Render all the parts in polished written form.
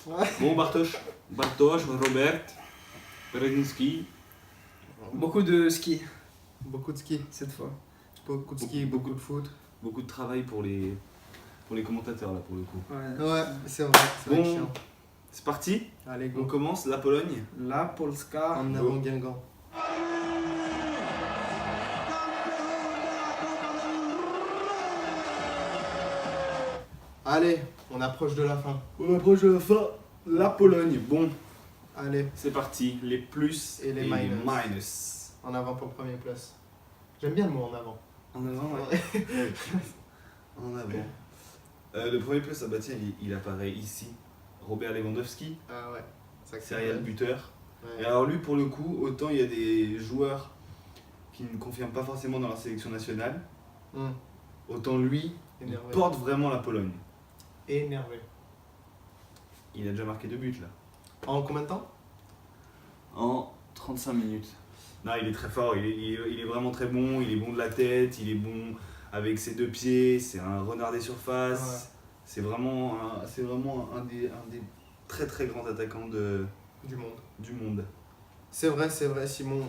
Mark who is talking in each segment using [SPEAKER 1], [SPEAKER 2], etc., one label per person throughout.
[SPEAKER 1] Ouais.
[SPEAKER 2] Bon, Bartosz, Robert, Redzinski.
[SPEAKER 1] Beaucoup de ski
[SPEAKER 3] Beaucoup de ski.
[SPEAKER 1] cette fois.
[SPEAKER 3] Beaucoup de ski, beaucoup de foot.
[SPEAKER 2] Beaucoup de travail pour les commentateurs là pour le coup.
[SPEAKER 1] Ouais.
[SPEAKER 3] Ouais, c'est vrai. C'est vrai que
[SPEAKER 2] Bon,
[SPEAKER 3] chiant.
[SPEAKER 2] c'est parti.
[SPEAKER 3] Allez,
[SPEAKER 2] On
[SPEAKER 3] go.
[SPEAKER 2] commence la Pologne.
[SPEAKER 1] La Polska.
[SPEAKER 3] En avant Guingamp. Allez, on approche de la fin.
[SPEAKER 2] On approche de la fin. La Pologne. Bon,
[SPEAKER 3] Allez,
[SPEAKER 2] c'est parti. Les plus
[SPEAKER 3] Et les minus.
[SPEAKER 2] minus.
[SPEAKER 3] en avant pour le premier place. J'aime bien le mot en avant.
[SPEAKER 2] En avant, ouais. En avant. Le premier plus, bah tiens, il apparaît ici. Robert Lewandowski,
[SPEAKER 3] Ah ouais. Ça
[SPEAKER 2] serial buteur. Et
[SPEAKER 3] Ouais.
[SPEAKER 2] alors lui, pour le coup, autant il y a des joueurs qui ne confirment pas forcément dans la sélection nationale, autant lui, il
[SPEAKER 3] Énervé.
[SPEAKER 2] porte vraiment la Pologne.
[SPEAKER 3] Énervé.
[SPEAKER 2] Il a déjà marqué 2 buts là.
[SPEAKER 3] En combien de temps?
[SPEAKER 2] En 35 minutes. Non, il est très fort, il est vraiment très bon, il est bon de la tête, il est bon avec ses 2 pieds, c'est un renard des surfaces.
[SPEAKER 3] Ouais.
[SPEAKER 2] C'est vraiment un des très très grands attaquants
[SPEAKER 3] Du monde.
[SPEAKER 2] du monde.
[SPEAKER 3] C'est vrai, Simon.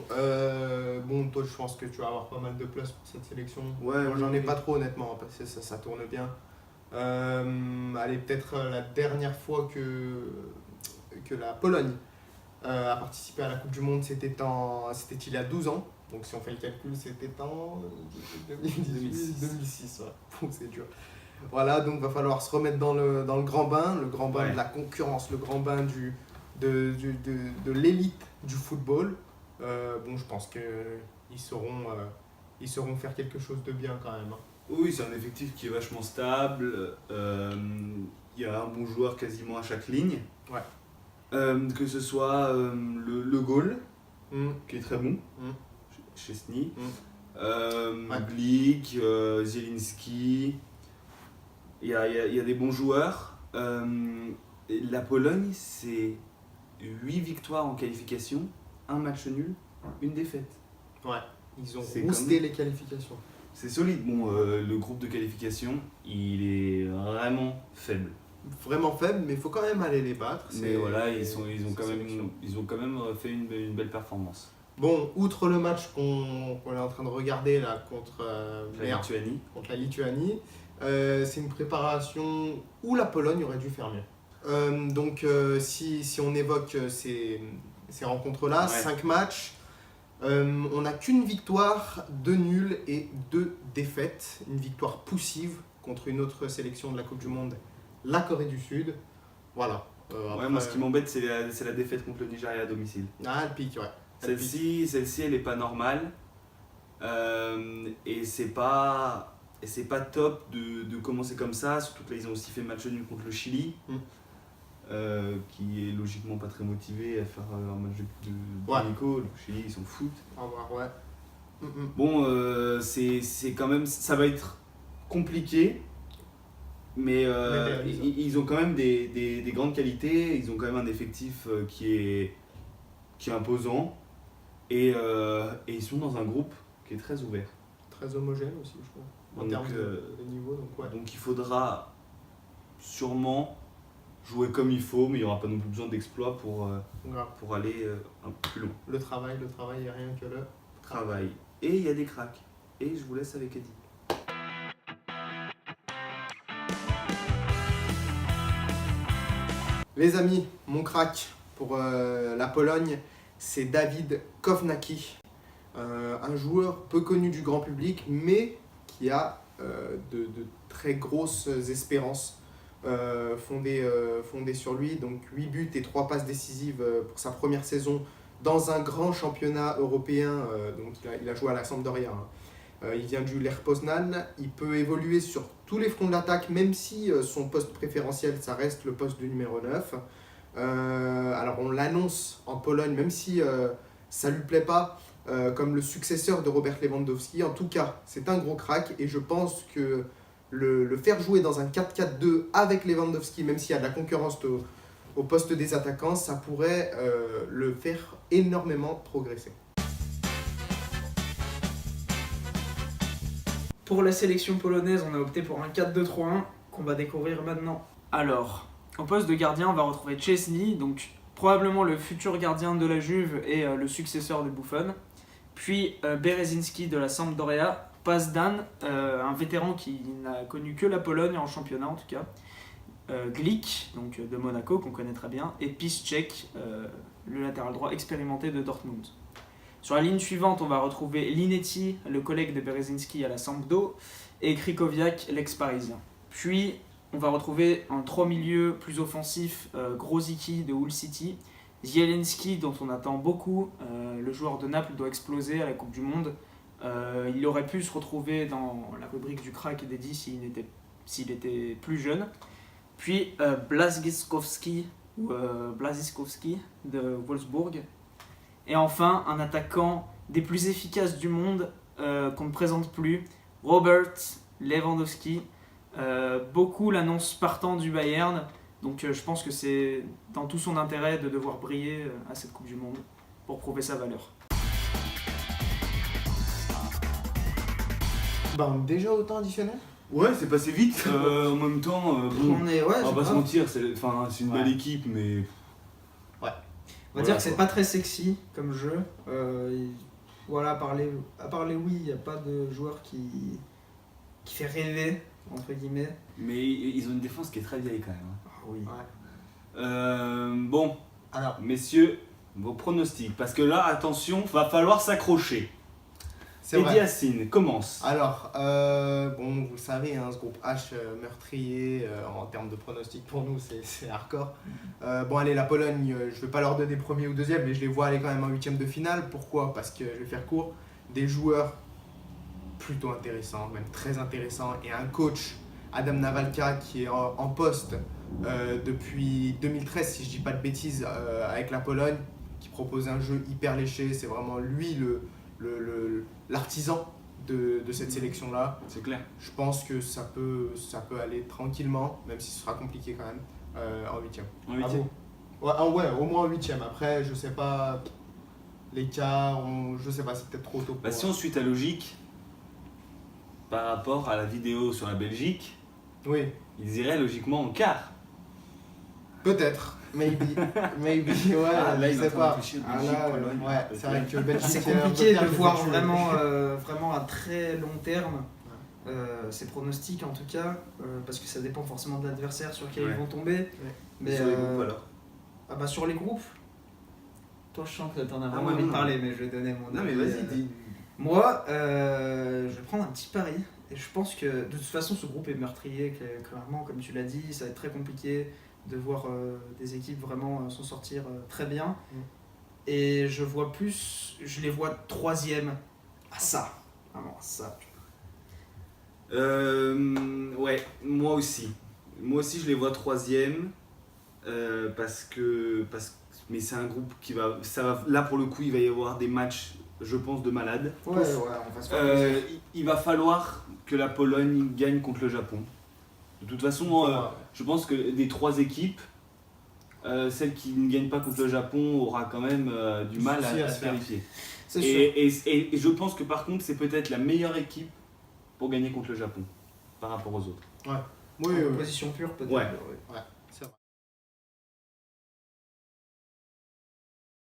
[SPEAKER 3] Bon, toi, je pense que tu vas avoir pas mal de place pour cette sélection.
[SPEAKER 2] Ouais,
[SPEAKER 3] Moi, j'en
[SPEAKER 2] oui,
[SPEAKER 3] ai
[SPEAKER 2] oui.
[SPEAKER 3] pas trop, honnêtement, parce que ça tourne bien. Allez, peut-être la dernière fois que la Pologne a participé à la Coupe du Monde, c'était il y a 12 ans. Donc, si on fait le calcul, c'était en 2006. Ouais. Bon, c'est dur. Voilà, donc va falloir se remettre dans le grand bain
[SPEAKER 2] Ouais.
[SPEAKER 3] de la concurrence, le grand bain de l'élite du football. Bon, je pense qu'ils sauront faire quelque chose de bien quand même. Hein.
[SPEAKER 2] Oui, c'est un effectif qui est vachement stable. Il y a un bon joueur quasiment à chaque ligne.
[SPEAKER 3] Ouais.
[SPEAKER 2] Que ce soit le goal, qui est très bon,
[SPEAKER 3] Mm.
[SPEAKER 2] Szczesny,
[SPEAKER 3] Ouais.
[SPEAKER 2] Blik, Zielinski. Il y a des bons joueurs. Et la Pologne, c'est 8 victoires en qualification, 1 match nul, 1 défaite.
[SPEAKER 3] Ouais. Ils ont
[SPEAKER 2] C'est
[SPEAKER 3] boosté
[SPEAKER 2] comme-
[SPEAKER 3] les qualifications.
[SPEAKER 2] C'est solide. Bon, le groupe de qualification, il est vraiment faible.
[SPEAKER 3] Vraiment faible, mais il faut quand même aller les battre.
[SPEAKER 2] Mais voilà, ils ont
[SPEAKER 3] sélection.
[SPEAKER 2] quand même fait une belle performance.
[SPEAKER 3] Bon, outre le match qu'on est en train de regarder là contre
[SPEAKER 2] La Lituanie.
[SPEAKER 3] contre la Lituanie. C'est une préparation où la Pologne aurait dû faire mieux. Donc si on évoque ces rencontres-là,
[SPEAKER 2] Ouais.
[SPEAKER 3] 5 matchs, on n'a qu'une victoire, 2 nuls et 2 défaites. Une victoire poussive contre une autre sélection de la Coupe du Monde, la Corée du Sud. Voilà.
[SPEAKER 2] Ouais,
[SPEAKER 3] Après-
[SPEAKER 2] moi ce qui m'embête c'est la défaite contre le Nigeria à domicile.
[SPEAKER 3] Ah, elle pique, ouais. Elle pique.
[SPEAKER 2] Celle-ci elle est pas normale. Et c'est pas top de commencer comme ça, surtout que là ils ont aussi fait match nul contre le Chili. Qui est logiquement pas très motivé à faire un match de
[SPEAKER 3] Ouais.
[SPEAKER 2] Nico. Le Chili ils s'en foutent.
[SPEAKER 3] Au revoir, ouais.
[SPEAKER 2] Bon, c'est quand même, ça va être compliqué, mais
[SPEAKER 3] réalisable.
[SPEAKER 2] ils ont quand même des grandes qualités, ils ont quand même un effectif qui est imposant, et ils sont dans un groupe qui est très ouvert.
[SPEAKER 3] Très homogène aussi, je trouve. En
[SPEAKER 2] Donc,
[SPEAKER 3] termes de niveau, donc ouais.
[SPEAKER 2] Donc il faudra sûrement jouer comme il faut, mais il n'y aura pas non plus besoin d'exploits
[SPEAKER 3] Grave.
[SPEAKER 2] pour aller un peu plus loin.
[SPEAKER 3] Le travail et rien que le
[SPEAKER 2] Travail. Et il y a des cracks. Et je vous laisse avec Eddie.
[SPEAKER 3] Les amis, mon crack pour la Pologne, c'est David Kovnacki. Un joueur peu connu du grand public, mais qui a de très grosses espérances fondées sur lui. Donc 8 buts et 3 passes décisives pour sa première saison dans un grand championnat européen. Donc il a joué à la Sampdoria. Il vient du Lech Poznan. Il peut évoluer sur tous les fronts de l'attaque, même si son poste préférentiel, ça reste le poste de numéro 9. Alors on l'annonce en Pologne, même si ça ne lui plaît pas, comme le successeur de Robert Lewandowski. En tout cas, c'est un gros crack et je pense que le faire jouer dans un 4-4-2 avec Lewandowski, même s'il y a de la concurrence au poste des attaquants, ça pourrait le faire énormément progresser.
[SPEAKER 1] Pour la sélection polonaise, on a opté pour un 4-2-3-1 qu'on va découvrir maintenant. Alors,
[SPEAKER 4] Au poste de gardien, on va retrouver Chesney, donc probablement le futur gardien de la Juve et le successeur de Buffon. Puis Berezinski de la Sampdoria, Pazdan, un vétéran qui n'a connu que la Pologne en championnat en tout cas. Glick, donc de Monaco, qu'on connaît très bien, et Piszczek, le latéral droit expérimenté de Dortmund. Sur la ligne suivante, on va retrouver Linetti, le collègue de Berezinski à la Sampdo, et Krychowiak, l'ex-parisien. Puis, on va retrouver en 3 milieux plus offensifs Grosicki de Hull City, Zielinski, dont on attend beaucoup, le joueur de Naples doit exploser à la Coupe du Monde. Il aurait pu se retrouver dans la rubrique du crack et des 10 s'il était plus jeune. Puis Blazikowski de Wolfsburg. Et enfin, un attaquant des plus efficaces du monde qu'on ne présente plus, Robert Lewandowski. Beaucoup l'annoncent partant du Bayern, donc je pense que c'est dans tout son intérêt de devoir briller à cette Coupe du Monde pour prouver sa valeur.
[SPEAKER 3] Déjà autant additionnel.
[SPEAKER 2] Ouais, c'est passé vite. En même temps, bon,
[SPEAKER 1] On est, ouais,
[SPEAKER 2] on va pas se
[SPEAKER 1] grave.
[SPEAKER 2] mentir, c'est une belle équipe, mais
[SPEAKER 1] On va dire que c'est pas très sexy comme jeu. Voilà, à part les oui, il n'y a pas de joueur qui fait rêver, entre guillemets.
[SPEAKER 2] ils ont une défense qui est très vieille quand même.
[SPEAKER 1] Ah oui.
[SPEAKER 2] Bon,
[SPEAKER 3] Alors,
[SPEAKER 2] messieurs, vos pronostics, parce que là, attention, va falloir s'accrocher.
[SPEAKER 3] c'est
[SPEAKER 2] Eddie
[SPEAKER 3] vrai.
[SPEAKER 2] Hassine, commence.
[SPEAKER 3] Alors, bon, vous le savez, hein, ce groupe H meurtrier, en termes de pronostics pour nous, c'est hardcore. Bon, allez, la Pologne, je vais pas leur donner premier ou deuxième, mais je les vois aller quand même en huitième de finale. Pourquoi ? Parce que, je vais faire court, des joueurs plutôt intéressants, même très intéressants, et un coach, Adam Nawalka, qui est en poste depuis 2013, si je dis pas de bêtises, avec la Pologne, qui propose un jeu hyper léché. C'est vraiment lui l'artisan de cette sélection-là.
[SPEAKER 2] C'est clair.
[SPEAKER 3] Je pense que ça peut aller tranquillement, même si ce sera compliqué quand même, en huitième.
[SPEAKER 2] En
[SPEAKER 3] Ah
[SPEAKER 2] huitième.
[SPEAKER 3] bon ouais, au moins en huitième. Après, je sais pas, les quarts, je sais pas, c'est peut-être trop tôt pour...
[SPEAKER 2] Bah, si on suit ta logique, par rapport à la vidéo sur la Belgique,
[SPEAKER 3] Oui,
[SPEAKER 2] ils iraient logiquement en quart.
[SPEAKER 3] peut-être, maybe, ouais,
[SPEAKER 2] là,
[SPEAKER 3] je
[SPEAKER 2] il
[SPEAKER 3] sais
[SPEAKER 2] va
[SPEAKER 3] pas.
[SPEAKER 2] réfléchir,
[SPEAKER 3] Ah
[SPEAKER 2] Belgique,
[SPEAKER 3] là,
[SPEAKER 2] Pologne,
[SPEAKER 3] ouais, c'est vrai que Belgique...
[SPEAKER 1] C'est compliqué de voir
[SPEAKER 3] Angleterre,
[SPEAKER 1] vraiment à très long terme ces pronostics en tout cas, parce que ça dépend forcément de l'adversaire sur lequel
[SPEAKER 2] Ouais.
[SPEAKER 1] ils vont tomber. Mais
[SPEAKER 2] Sur les groupes, alors.
[SPEAKER 1] ah bah sur les groupes, toi je sens que t'en as
[SPEAKER 2] Ah,
[SPEAKER 1] vraiment
[SPEAKER 2] ouais,
[SPEAKER 1] envie de
[SPEAKER 2] non.
[SPEAKER 1] parler, mais je vais donner mon
[SPEAKER 2] Non mais
[SPEAKER 1] avis,
[SPEAKER 2] vas-y, dis.
[SPEAKER 1] Moi, je vais prendre un petit pari. Et je pense que de toute façon, ce groupe est meurtrier, clairement, comme tu l'as dit. Ça va être très compliqué de voir des équipes vraiment s'en sortir très bien. Et je les vois troisième à ça. Vraiment à ça.
[SPEAKER 2] Ouais, moi aussi. Moi aussi, je les vois troisième. Mais c'est un groupe là pour le coup, il va y avoir des matchs, je pense, de malades.
[SPEAKER 1] Ouais, on va se faire plaisir.
[SPEAKER 2] Il va falloir que la Pologne gagne contre le Japon. De toute façon, je pense que des trois équipes, celle qui ne gagne pas contre le Japon aura quand même du mal
[SPEAKER 3] souci
[SPEAKER 2] à
[SPEAKER 3] à
[SPEAKER 2] se
[SPEAKER 3] se faire.
[SPEAKER 2] qualifier.
[SPEAKER 1] C'est sûr.
[SPEAKER 2] Et je pense que par contre, c'est peut-être la meilleure équipe pour gagner contre le Japon par rapport aux autres.
[SPEAKER 3] Oui,
[SPEAKER 1] En position pure, peut-être.
[SPEAKER 2] Ouais.
[SPEAKER 3] Ouais.